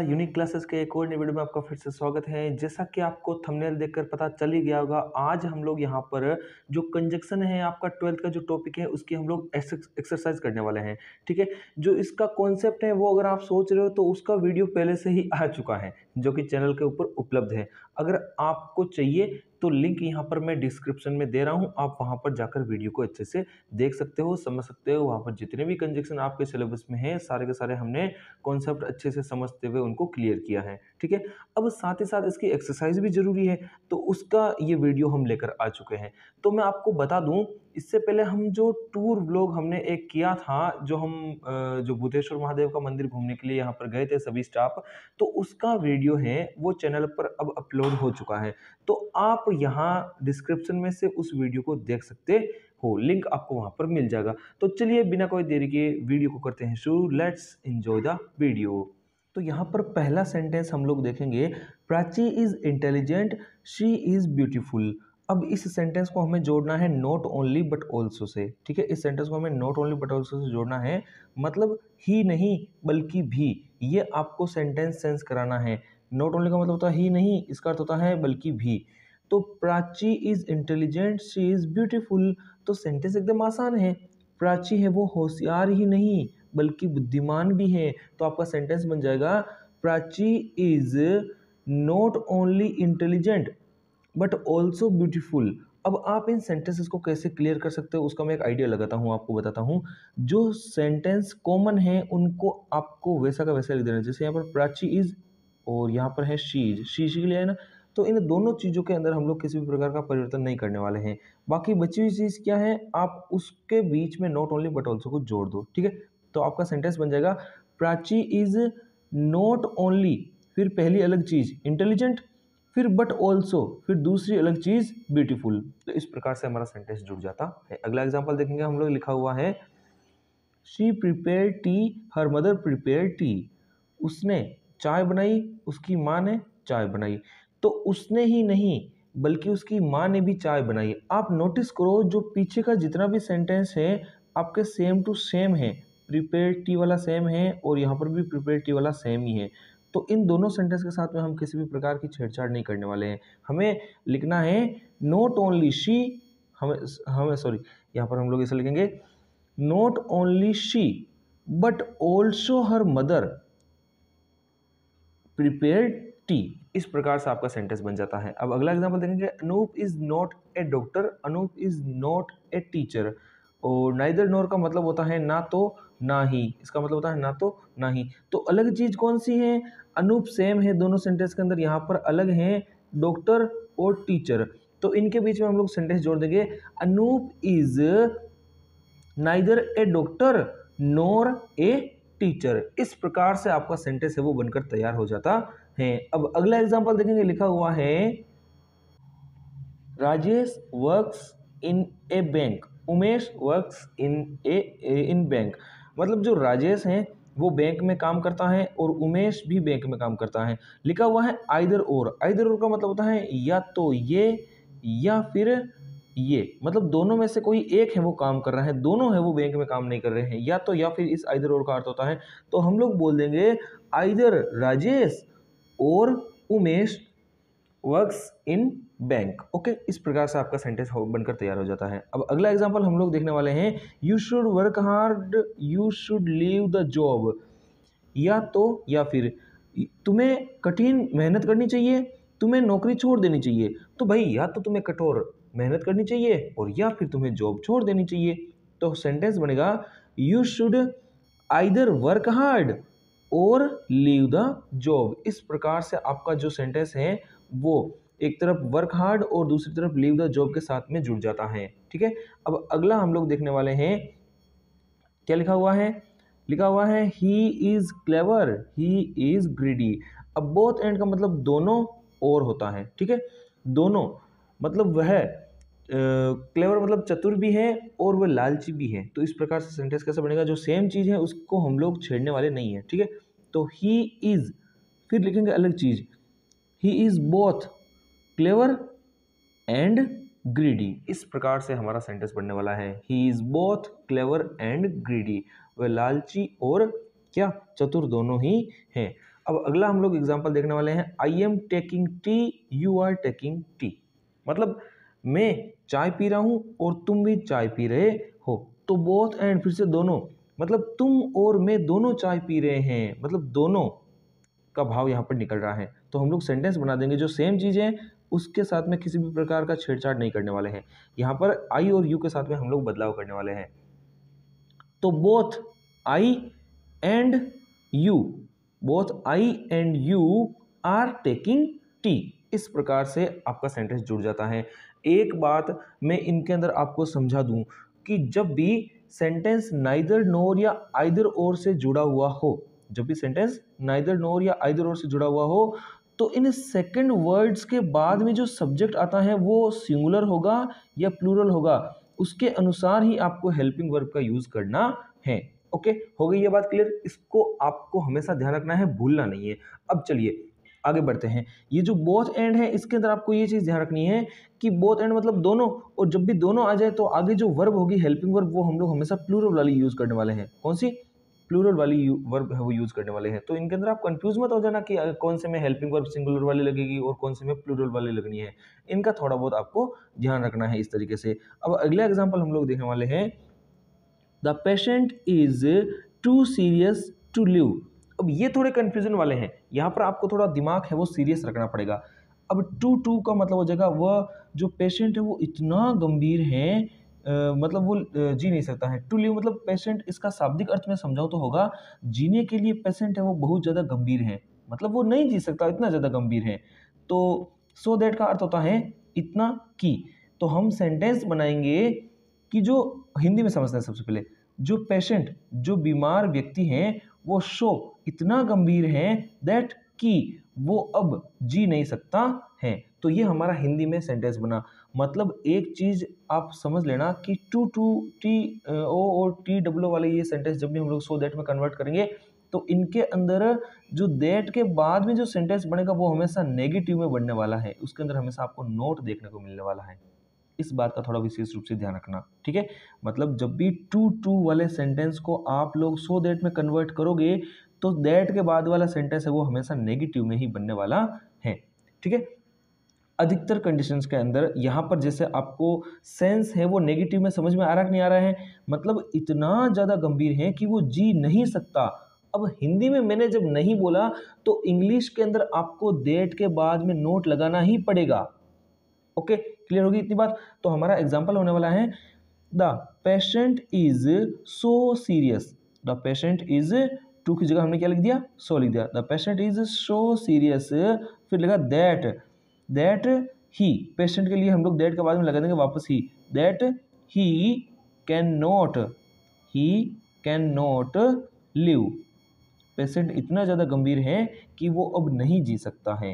Unique classes के एक और नई वीडियो में आपका फिर से स्वागत है। जैसा कि आपको थंबनेल देखकर पता चल ही गया होगा, आज हम लोग यहाँ पर जो कंजक्शन है, आपका 12th का जो टॉपिक है उसकी हम लोग एक्सरसाइज करने वाले हैं। ठीक है, जो इसका कॉन्सेप्ट है वो अगर आप सोच रहे हो तो उसका वीडियो पहले से ही आ चुका है, जो कि चैनल के ऊपर उपलब्ध है। अगर आपको चाहिए तो लिंक यहाँ पर मैं डिस्क्रिप्शन में दे रहा हूँ, आप वहाँ पर जाकर वीडियो को अच्छे से देख सकते हो, समझ सकते हो। वहाँ पर जितने भी कंजक्शन आपके सिलेबस में है, सारे के सारे हमने कॉन्सेप्ट अच्छे से समझते हुए उनको क्लियर किया है। ठीक है, अब साथ ही साथ इसकी एक्सरसाइज भी जरूरी है, तो उसका ये वीडियो हम लेकर आ चुके हैं। तो मैं आपको बता दूं, इससे पहले हम जो टूर व्लॉग हमने एक किया था, जो भूतेश्वर महादेव का मंदिर घूमने के लिए यहाँ पर गए थे सभी स्टाफ, तो उसका वीडियो है वो चैनल पर अब अपलोड हो चुका है। तो आप यहाँ डिस्क्रिप्शन में से उस वीडियो को देख सकते हो, लिंक आपको वहां पर मिल जाएगा। तो चलिए बिना कोई देरी के वीडियो को करते हैं शुरू। Let's enjoy the video. तो यहाँ पर पहला सेंटेंस हम लोग देखेंगे, Prachi is intelligent, she is beautiful. अब इस सेंटेंस को हमें जोड़ना है not only but also say. ठीक है, इस सेंटेंस को हमें not only but also say जोड़ना है, मतलब ही नहीं बल्कि भी, ये आपको सेंटेंस सेंस कराना है। नॉट ओनली का मतलब होता है ही नहीं, इसका अर्थ होता है बल्कि भी। तो Prachi is intelligent, she is beautiful, तो सेंटेंस एकदम आसान है। प्राची है वो होशियार ही नहीं बल्कि बुद्धिमान भी है, तो आपका सेंटेंस बन जाएगा, Prachi is not only intelligent but also beautiful. अब आप इन सेंटेंसेस को कैसे क्लियर कर सकते हो उसका मैं एक आइडिया लगाता हूँ, आपको बताता हूँ। जो सेंटेंस कॉमन है उनको आपको वैसा का वैसा लिख देना। जैसे यहाँ पर प्राची इज और यहाँ पर है शीज, शीज के लिए है ना, तो इन दोनों चीज़ों के अंदर हम लोग किसी भी प्रकार का परिवर्तन नहीं करने वाले हैं। बाकी बची हुई चीज़ क्या है, आप उसके बीच में नॉट ओनली बट ऑल्सो को जोड़ दो। ठीक है, तो आपका सेंटेंस बन जाएगा, प्राची इज नॉट ओनली, फिर पहली अलग चीज इंटेलिजेंट, फिर बट ऑल्सो, फिर दूसरी अलग चीज ब्यूटीफुल। तो इस प्रकार से हमारा सेंटेंस जुड़ जाता है। अगला एग्जांपल देखेंगे हम लोग, लिखा हुआ है, she prepare T, her mother prepare T. उसने चाय बनाई, उसकी माँ ने चाय बनाई। तो उसने ही नहीं बल्कि उसकी माँ ने भी चाय बनाई। आप नोटिस करो, जो पीछे का जितना भी सेंटेंस है आपके सेम टू सेम है। प्रिपेयर टी वाला सेम है और यहाँ पर भी प्रिपेयर टी वाला सेम ही है। तो इन दोनों सेंटेंस के साथ में हम किसी भी प्रकार की छेड़छाड़ नहीं करने वाले हैं। हमें लिखना है नॉट ओनली शी, हमें हमें सॉरी, यहाँ पर हम लोग ऐसे लिखेंगे, not only she but also her mother prepare T. इस प्रकार से आपका सेंटेंस बन जाता है। अब अगला एग्जांपल देखेंगे, Anoop is not a doctor, Anoop is not a teacher. और नाइदर नॉर का मतलब होता है ना तो ना ही, इसका मतलब होता है ना तो ना ही। तो अलग चीज कौन सी है, अनूप सेम है दोनों सेंटेंस के अंदर, यहाँ पर अलग है डॉक्टर और टीचर। तो इनके बीच में हम लोग सेंटेंस जोड़ देंगे, Anoop is neither a doctor nor a teacher. इस प्रकार से आपका सेंटेंस है वो बनकर तैयार हो जाता है। अब अगला एग्जांपल देखेंगे, लिखा हुआ है, Rajesh works in A bank, Umesh works in bank. मतलब जो राजेश हैं वो बैंक में काम करता है और उमेश भी बैंक में काम करता है। लिखा हुआ है आइदर और, आइदर और का मतलब होता है या तो ये या फिर ये, मतलब दोनों में से कोई एक है वो काम कर रहा है, दोनों है वो बैंक में काम नहीं कर रहे हैं। या तो या फिर इस आइदर और का अर्थ होता है, तो हम लोग बोल देंगे आइदर राजेश और Umesh works in bank. Okay, इस प्रकार से आपका सेंटेंस बनकर तैयार हो जाता है। अब अगला एग्जांपल हम लोग देखने वाले हैं, you should work hard, you should leave the job. या तो या फिर, तुम्हें कठिन मेहनत करनी चाहिए, तुम्हें नौकरी छोड़ देनी चाहिए। तो भाई या तो तुम्हें कठोर मेहनत करनी चाहिए और या फिर तुम्हें जॉब छोड़ देनी चाहिए। तो सेंटेंस बनेगा, you should either work hard और लीव द जॉब। इस प्रकार से आपका जो सेंटेंस है वो एक तरफ वर्क हार्ड और दूसरी तरफ लीव द जॉब के साथ में जुड़ जाता है। ठीक है, अब अगला हम लोग देखने वाले हैं, क्या लिखा हुआ है, लिखा हुआ है, he is clever, he is greedy. अब बोथ एंड का मतलब दोनों और होता है। ठीक है, दोनों मतलब वह क्लेवर मतलब चतुर भी है और वह लालची भी है। तो इस प्रकार से सेंटेंस कैसे बनेगा, जो सेम चीज है उसको हम लोग छेड़ने वाले नहीं है। ठीक है, तो ही इज, फिर लिखेंगे अलग चीज, he is both clever and greedy. इस प्रकार से हमारा सेंटेंस बनने वाला है, he is both clever and greedy. वह लालची और क्या चतुर दोनों ही हैं। अब अगला हम लोग एग्जाम्पल देखने वाले हैं, I am taking tea, you are taking tea. मतलब मैं चाय पी रहा हूं और तुम भी चाय पी रहे हो। तो बोथ एंड, फिर से दोनों, मतलब तुम और मैं दोनों चाय पी रहे हैं, मतलब दोनों का भाव यहाँ पर निकल रहा है। तो हम लोग सेंटेंस बना देंगे जो सेम चीज़ है उसके साथ में किसी भी प्रकार का छेड़छाड़ नहीं करने वाले हैं। यहाँ पर आई और यू के साथ में हम लोग बदलाव करने वाले हैं। तो both I and you, both I and you are taking tea, इस प्रकार से आपका सेंटेंस जुड़ जाता है। एक बात मैं इनके अंदर आपको समझा दूं कि जब भी सेंटेंस नाइदर नोर या आइदर और से जुड़ा हुआ हो, जब भी सेंटेंस नाइदर नोर या आइदर और से जुड़ा हुआ हो, तो इन सेकंड वर्ड्स के बाद में जो सब्जेक्ट आता है वो सिंगुलर होगा या प्लूरल होगा, उसके अनुसार ही आपको हेल्पिंग वर्ब का यूज करना है। ओके, हो गई ये बात क्लियर? इसको आपको हमेशा ध्यान रखना है, भूलना नहीं है। अब चलिए आगे बढ़ते हैं। ये जो बोथ एंड है इसके अंदर आपको ये चीज ध्यान रखनी है कि बोथ एंड मतलब दोनों, और जब भी दोनों आ जाए तो आगे जो वर्ब होगी हेल्पिंग वर्ब, वो हम लोग हमेशा प्लूरल वाली यूज करने वाले हैं। कौन सी? प्लूरल वाली वर्ब है वो यूज करने वाले हैं। तो इनके अंदर आप कंफ्यूज मत हो जाना कि कौन से में हेल्पिंग वर्ब सिंगुलर वाली लगेगी और कौन से में प्लूरल वाली लगनी है। इनका थोड़ा बहुत आपको ध्यान रखना है इस तरीके से। अब अगला एग्जाम्पल हम लोग देखने वाले हैं, the patient is too serious to live. अब ये थोड़े कंफ्यूजन वाले हैं, यहाँ पर आपको थोड़ा दिमाग है वो सीरियस रखना पड़ेगा। अब टू का मतलब हो जाएगा वह जो पेशेंट है वो इतना गंभीर है, मतलब वो जी नहीं सकता है। टू लिव मतलब पेशेंट, इसका शाब्दिक अर्थ में समझाऊं तो होगा जीने के लिए पेशेंट है वो बहुत ज़्यादा गंभीर है, मतलब वो नहीं जी सकता, इतना ज़्यादा गंभीर है। तो सो दैट का अर्थ होता है इतना की। तो हम सेंटेंस बनाएंगे कि जो हिंदी में समझते हैं सबसे पहले, जो पेशेंट, जो बीमार व्यक्ति हैं वो शो इतना गंभीर है दैट कि वो अब जी नहीं सकता है। तो ये हमारा हिंदी में सेंटेंस बना। मतलब एक चीज आप समझ लेना कि टू टी ओ और टी डब्ल्यू वाले ये सेंटेंस जब भी हम लोग सो दैट में कन्वर्ट करेंगे तो इनके अंदर जो दैट के बाद में जो सेंटेंस बनेगा वो हमेशा नेगेटिव में बनने वाला है, उसके अंदर हमेशा आपको नोट देखने को मिलने वाला है। इस बात का थोड़ा विशेष रूप से ध्यान रखना, ठीक है। मतलब जब भी टू वाले सेंटेंस को आप लोग सो दैट में कन्वर्ट करोगे तो दैट के बाद वाला सेंटेंस है वो हमेशा नेगेटिव में ही बनने वाला है, ठीक है। अधिकतर कंडीशंस के अंदर यहाँ पर जैसे आपको सेंस है वो नेगेटिव में समझ में आ रहा कि नहीं आ रहा है, मतलब इतना ज़्यादा गंभीर है कि वो जी नहीं सकता। अब हिंदी में मैंने जब नहीं बोला तो इंग्लिश के अंदर आपको दैट के बाद में नोट लगाना ही पड़ेगा। ओके, क्लियर होगी इतनी बात? तो हमारा एग्जाम्पल होने वाला है, the patient is so serious. The patient is, too की जगह हमने क्या लिख दिया? सो लिख दिया। The patient is so serious, फिर लिखा दैट ही, पेशेंट के लिए हम लोग दैट के बाद में लगा देंगे वापस ही, that he can not live. Patient इतना ज़्यादा गंभीर है कि वो अब नहीं जी सकता है।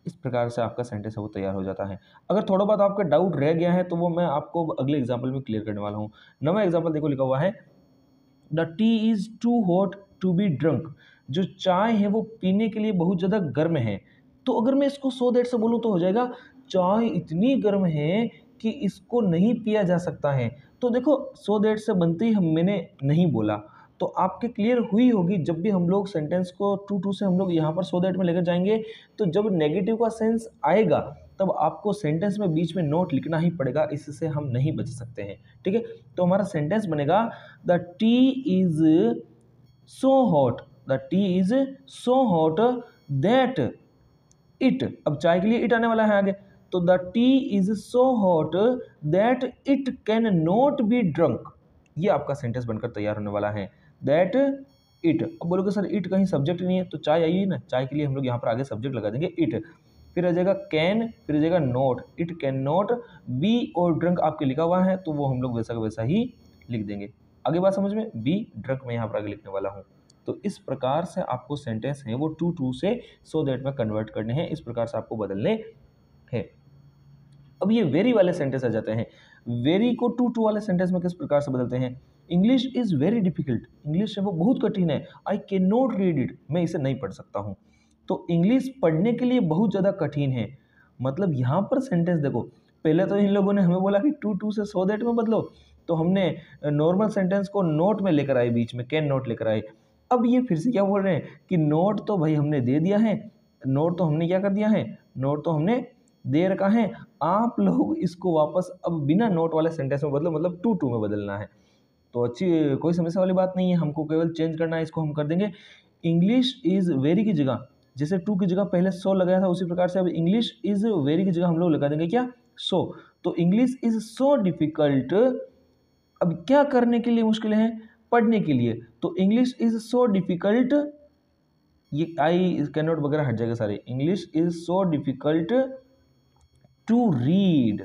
इस प्रकार से आपका सेंटेंस है वो तैयार हो जाता है। अगर थोड़ा बहुत आपका डाउट रह गया है तो वो मैं आपको अगले एग्जाम्पल में क्लियर करने वाला हूँ। नवा एग्जाम्पल देखो, लिखा हुआ है, the tea is too hot to be drunk. जो चाय है वो पीने के लिए बहुत ज़्यादा गर्म है। तो अगर मैं इसको सो दैट से बोलूँ तो हो जाएगा चाय इतनी गर्म है कि इसको नहीं पिया जा सकता है। तो देखो सो दैट से बनते ही मैंने नहीं बोला, तो आपके क्लियर हुई होगी। जब भी हम लोग सेंटेंस को टू से हम लोग यहाँ पर सो दैट में लेकर जाएंगे तो जब नेगेटिव का सेंस आएगा तब आपको सेंटेंस में बीच में नोट लिखना ही पड़ेगा, इससे हम नहीं बच सकते हैं, ठीक है। तो हमारा सेंटेंस बनेगा, the tea is so hot, the tea is so hot that it, अब चाय के लिए इट आने वाला है आगे, तो the tea is so hot that it can not be drunk. ये आपका सेंटेंस बनकर तैयार होने वाला है, दैट इट। अब बोलोगे सर इट कहीं सब्जेक्ट नहीं है, तो चाय आई है ना, चाय के लिए हम लोग यहाँ पर आगे सब्जेक्ट लगा देंगे इट, फिर आ जाएगा कैन, फिर आ जाएगा not, it can not be, और ड्रंक आपके लिखा हुआ है तो वो हम लोग वैसा का वैसा ही लिख देंगे। आगे बात समझ में? बी ड्रंक में यहाँ पर आगे लिखने वाला हूँ। तो इस प्रकार से आपको सेंटेंस है वो टू से सो दैट में कन्वर्ट करने हैं, इस प्रकार से आपको बदलने हैं। अब ये वेरी वाले सेंटेंस आ जाते हैं। वेरी को टू वाले सेंटेंस में किस प्रकार से बदलते हैं? English is very difficult, English है वो बहुत कठिन है, I can not read it, मैं इसे नहीं पढ़ सकता हूँ। तो इंग्लिश पढ़ने के लिए बहुत ज़्यादा कठिन है। मतलब यहाँ पर सेंटेंस देखो, पहले तो इन लोगों ने हमें बोला कि टू से सो दैट में बदलो, तो हमने नॉर्मल सेंटेंस को नोट में लेकर आए, बीच में कैन नॉट लेकर आए। अब ये फिर से क्या बोल रहे हैं कि नोट तो भाई हमने दे दिया है, नोट तो हमने क्या कर दिया है, नोट तो हमने दे रखा है, आप लोग इसको वापस अब बिना नोट वाले सेंटेंस में बदलो, मतलब टू टू में बदलना है। तो अच्छी कोई समस्या वाली बात नहीं है, हमको केवल चेंज करना है, इसको हम कर देंगे। इंग्लिश इज़ वेरी की जगह जैसे टू की जगह पहले सो लगाया था, उसी प्रकार से अब इंग्लिश इज़ वेरी की जगह हम लोग लगा देंगे क्या, सो। तो इंग्लिश इज़ सो डिफिकल्ट, अब क्या करने के लिए मुश्किल है, पढ़ने के लिए। तो इंग्लिश इज़ सो डिफिकल्ट, ये आई कैन नॉट वगैरह हट जाएगा सारे, English is so difficult to read,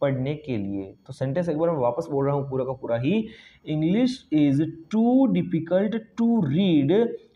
पढ़ने के लिए। तो सेंटेंस एक बार मैं वापस बोल रहा हूँ पूरा का पूरा ही, English is too difficult to read,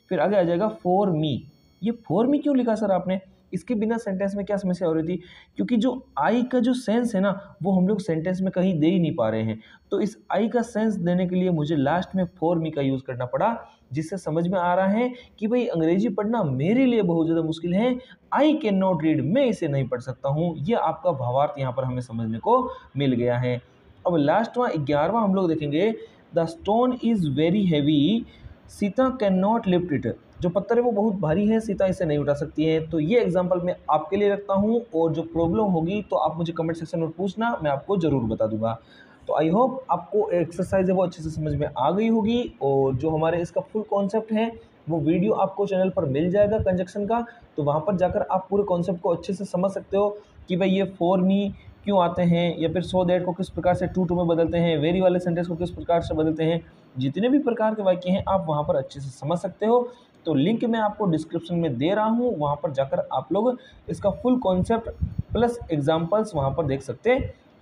फिर आगे आ जाएगा फॉर मी। ये फॉर मी क्यों लिखा सर आपने, इसके बिना सेंटेंस में क्या समस्या हो रही थी, क्योंकि जो आई का जो सेंस है ना वो हम लोग सेंटेंस में कहीं दे ही नहीं पा रहे हैं। तो इस आई का सेंस देने के लिए मुझे लास्ट में फॉर मी का यूज करना पड़ा, जिससे समझ में आ रहा है कि भाई अंग्रेजी पढ़ना मेरे लिए बहुत ज़्यादा मुश्किल है, आई कैन नॉट रीड, मैं इसे नहीं पढ़ सकता हूँ। ये आपका भावार्थ यहाँ पर हमें समझने को मिल गया है। अब लास्टवां 11वां हम लोग देखेंगे, the stone is very heavy, Sita can not lift it, जो पत्थर है वो बहुत भारी है, सीता इसे नहीं उठा सकती है। तो ये एग्जाम्पल मैं आपके लिए रखता हूँ, और जो प्रॉब्लम होगी तो आप मुझे कमेंट सेक्शन में पूछना, मैं आपको ज़रूर बता दूंगा। तो आई होप आपको एक्सरसाइज है वो अच्छे से समझ में आ गई होगी, और जो हमारे इसका फुल कॉन्सेप्ट है वो वीडियो आपको चैनल पर मिल जाएगा कंजक्शन का, तो वहाँ पर जाकर आप पूरे कॉन्सेप्ट को अच्छे से समझ सकते हो कि भाई ये फॉर मी क्यों आते हैं, या फिर सो दैट को किस प्रकार से टू टू में बदलते हैं, वेरी वाले सेंटेंस को किस प्रकार से बदलते हैं, जितने भी प्रकार के वाक्य हैं आप वहाँ पर अच्छे से समझ सकते हो। तो लिंक मैं आपको डिस्क्रिप्शन में दे रहा हूँ, वहाँ पर जाकर आप लोग इसका फुल कॉन्सेप्ट प्लस एग्जाम्पल्स वहाँ पर देख सकते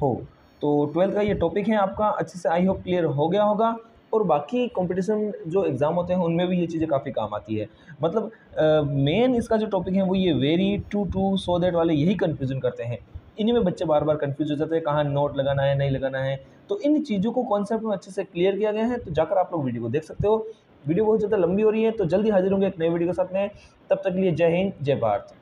हो। तो 12th का ये टॉपिक है आपका अच्छे से आई होप क्लियर हो गया होगा, और बाकी कंपटीशन जो एग्ज़ाम होते हैं उनमें भी ये चीज़ें काफ़ी काम आती है। मतलब मेन इसका जो टॉपिक है वो ये very too to so that वाले यही कन्फ्यूज़न करते हैं, इन्हीं में बच्चे बार बार कन्फ्यूज हो जाते हैं, कहाँ नोट लगाना है नहीं लगाना है। तो इन चीज़ों को कॉन्सेप्ट में अच्छे से क्लियर किया गया है, तो जाकर आप लोग वीडियो को देख सकते हो। वीडियो बहुत ज़्यादा लंबी हो रही है, तो जल्दी हाजिर होंगे एक नए वीडियो के साथ में, तब तक के लिए जय हिंद जय भारत।